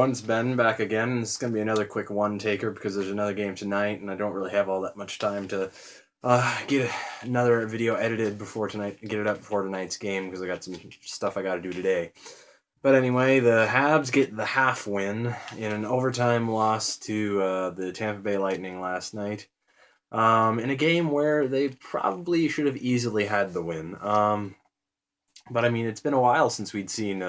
everyone, it's Ben back again. This is going to be another quick one-taker because there's another game tonight, and I don't really have all that much time to get another video edited before tonight, get it up before tonight's game because I got some stuff I got to do today. But anyway, the Habs get the half win in an overtime loss to the Tampa Bay Lightning last night in a game where they probably should have easily had the win. But I mean, it's been a while since we'd seen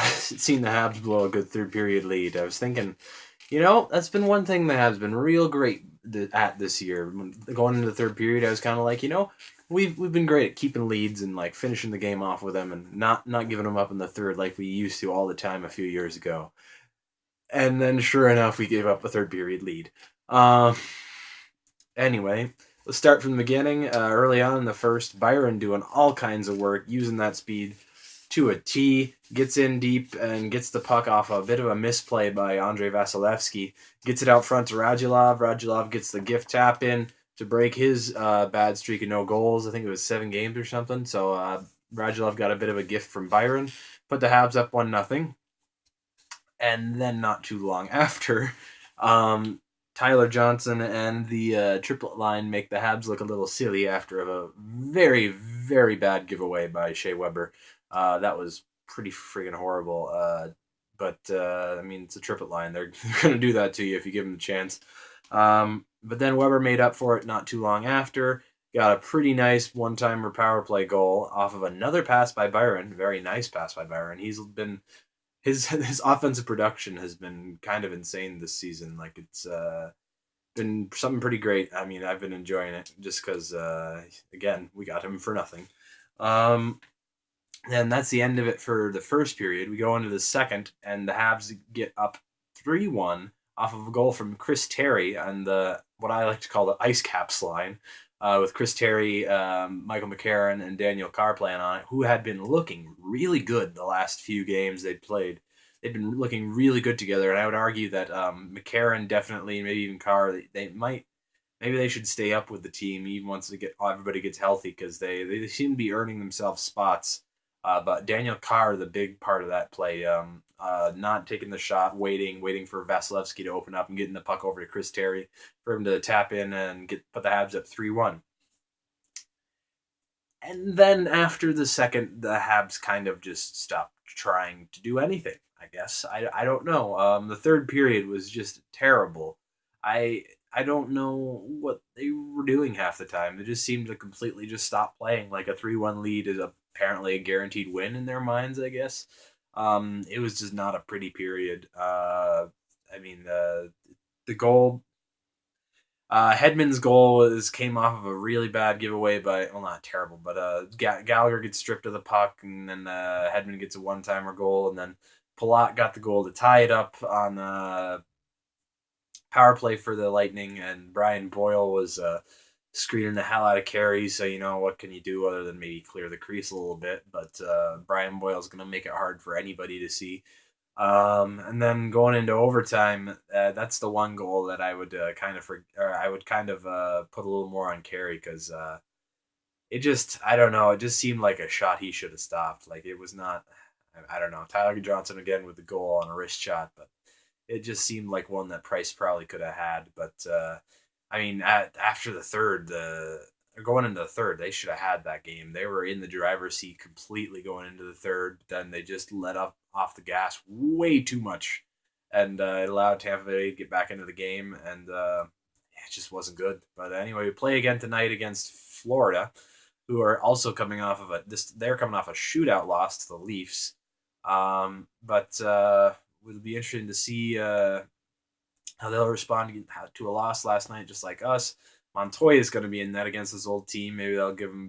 seen the Habs blow a good third period lead. I was thinking, that's been one thing the Habs been real great at this year. Going into the third period, I was kind of like, we've been great at keeping leads and like finishing the game off with them and not giving them up in the third like we used to all the time a few years ago. And then, sure enough, we gave up a third period lead. Anyway, let's start from the beginning. Early on in the first, Byron doing all kinds of work, using that speed to a T, gets in deep and gets the puck off a bit of a misplay by Andrei Vasilevsky. Gets it out front to Radulov. Radulov gets the gift tap in to break his bad streak of no goals. I think it was 7 games or something. So Radulov got a bit of a gift from Byron. Put the Habs up 1-0. And then not too long after, Tyler Johnson and the triplet line make the Habs look a little silly after a very, very bad giveaway by Shea Weber. That was pretty friggin' horrible. But I mean, it's a triplet line. They're going to do that to you if you give them the chance. But then Weber made up for it not too long after. Got a pretty nice one-timer power play goal off of another pass by Byron. Very nice pass by Byron. He's been his offensive production has been kind of insane this season. Like it's been something pretty great. I mean, I've been enjoying it just because again, we got him for nothing. And that's the end of it for the first period. We go into the second, and the Habs get up 3-1 off of a goal from Chris Terry on the what I like to call the ice caps line, with Chris Terry, Michael McCarron, and Daniel Carr playing on it, who had been looking really good the last few games they'd played. They'd been looking really good together, and I would argue that McCarron definitely, maybe even Carr, maybe they should stay up with the team even once everybody gets healthy because they seem to be earning themselves spots. But Daniel Carr, the big part of that play, not taking the shot, waiting for Vasilevsky to open up and getting the puck over to Chris Terry for him to tap in and put the Habs up 3-1. And then after the second, the Habs kind of just stopped trying to do anything, I guess. I don't know. The third period was just terrible. I don't know what they were doing half the time. They just seemed to completely just stop playing. Like a 3-1 lead is apparently a guaranteed win in their minds, I guess. It was just not a pretty period. I mean, the goal, Hedman's goal came off of a really bad giveaway by, well, not terrible, but Gallagher gets stripped of the puck, and then Hedman gets a one-timer goal, and then Palat got the goal to tie it up on power play for the Lightning, and Brian Boyle was screening the hell out of Carey, so what can you do other than maybe clear the crease a little bit, but Brian Boyle's going to make it hard for anybody to see. And then going into overtime, that's the one goal that I would kind of put a little more on Carey because I don't know, it just seemed like a shot he should have stopped. Like it was not, I don't know, Tyler Johnson again with the goal on a wrist shot, but it just seemed like one that Price probably could have had. But I mean, after the third, going into the third, they should have had that game. They were in the driver's seat completely going into the third. Then they just let up off the gas way too much, and it allowed Tampa Bay to get back into the game, and it just wasn't good. But anyway, we play again tonight against Florida, who are also coming off of they're coming off a shootout loss to the Leafs. But it'll be interesting to see how they'll respond to a loss last night, just like us. Montoya is going to be in net against his old team. Maybe they'll give him a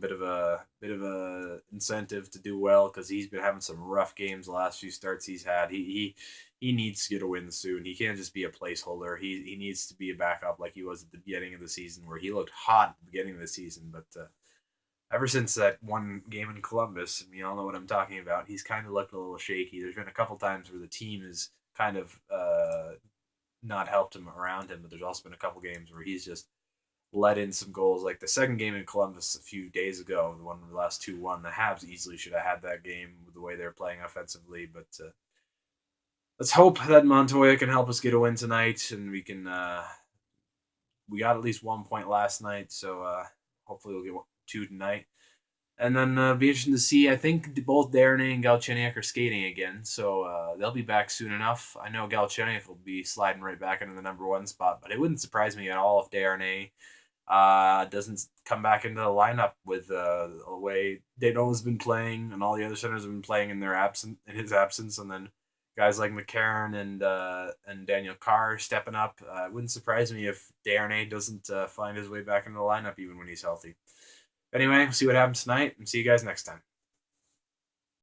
bit of a incentive to do well because he's been having some rough games the last few starts he's had. He needs to get a win soon. He can't just be a placeholder. He needs to be a backup like he was at the beginning of the season, where he looked hot at the beginning of the season. But ever since that one game in Columbus, and you all know what I'm talking about, he's kind of looked a little shaky. There's been a couple times where the team has kind of not helped him around him, but there's also been a couple games where he's just let in some goals. Like the second game in Columbus a few days ago, the one the last 2-1, the Habs easily should have had that game with the way they're playing offensively, but let's hope that Montoya can help us get a win tonight, and we can. We got at least 1 point last night, so hopefully we'll get two tonight. And then be interesting to see. I think both Darnay and Galchenyuk are skating again, so they'll be back soon enough. I know Galchenyuk will be sliding right back into the number one spot, but it wouldn't surprise me at all if Darnay doesn't come back into the lineup with the way Dano's been playing and all the other centers have been playing in his absence, and then guys like McCarron and Daniel Carr stepping up. It wouldn't surprise me if Darnay doesn't find his way back into the lineup even when he's healthy. Anyway, we'll see what happens tonight, and see you guys next time.